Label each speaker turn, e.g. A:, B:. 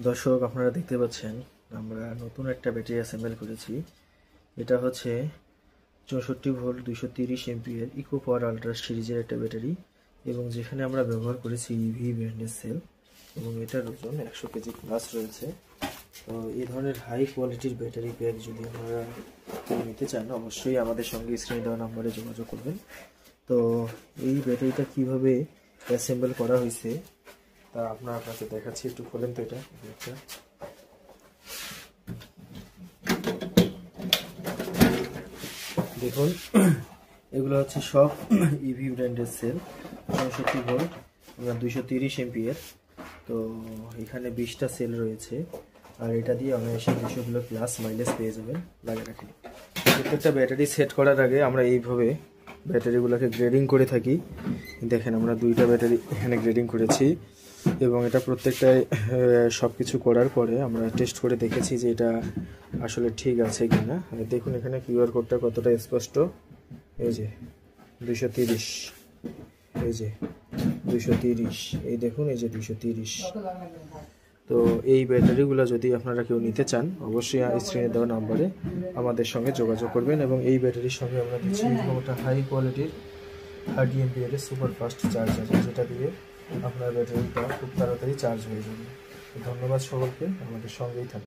A: দর্শক, আপনারা দেখতে পাচ্ছেন আমরা নতুন একটা ব্যাটারি অ্যাসেম্বল করেছি। এটা হচ্ছে 64 ভোল্ট 230 এমপিএর ইকো পাওয়ার আলট্রা সিরিজের একটা ব্যাটারি, এবং যেখানে আমরা ব্যবহার করেছি ইভি ব্র্যান্ডের সেল, এবং এটার ওজন 100 কেজি প্লাস রয়েছে। তো এই ধরনের হাই কোয়ালিটির ব্যাটারি প্যাক যদি আপনারা নিতে চান, অবশ্যই আমাদের সঙ্গে স্ক্রিনে দেওয়া নাম্বারে যোগাযোগ করবেন। তো এই ব্যাটারিটা কিভাবে অ্যাসেম্বল করা হয়েছে তা আপনাকে দেখাচ্ছি। একটু খোলেন তো এটা। দেখুন, এগুলো হচ্ছে সব ইভি ব্র্যান্ডের সেল, 64 ভোল্ট 230 এমপিএর। তো এখানে 20টা সেল রয়েছে, আর এটা দিয়ে অনায়াসে 200 কিলো প্লাস মাইলেজ পেয়ে যাবেন লাগে রাখলে। প্রত্যেকটা ব্যাটারি সেট করার আগে আমরা এইভাবে ব্যাটারিগুলোকে গ্রেডিং করে থাকি। দেখেন, আমরা 2টা ব্যাটারি এখানে গ্রেডিং করেছি, এবং এটা প্রত্যেকটাই সব কিছু করার পরে আমরা টেস্ট করে দেখেছি যে এটা আসলে ঠিক আছে কিনা। দেখুন এখানে কিউআর কোডটা কতটা স্পষ্ট। এই যে 230, এই যে 230, এই দেখুন, এই যে 230। তো এই ব্যাটারিগুলো যদি আপনারা কেউ নিতে চান, অবশ্যই স্ক্রিনে দেওয়া নাম্বারে আমাদের সঙ্গে যোগাযোগ করবেন। এবং এই ব্যাটারির সঙ্গে আমরা দিচ্ছি একটা হাই কোয়ালিটির 30 এমপিএর সুপার ফাস্ট চার্জার, যেটা দিয়ে আপনার ব্যাটারিটা খুব তাড়াতাড়ি চার্জ হয়ে যাবে। ধন্যবাদ সকলকে, আমাদের সঙ্গেই থাকুন।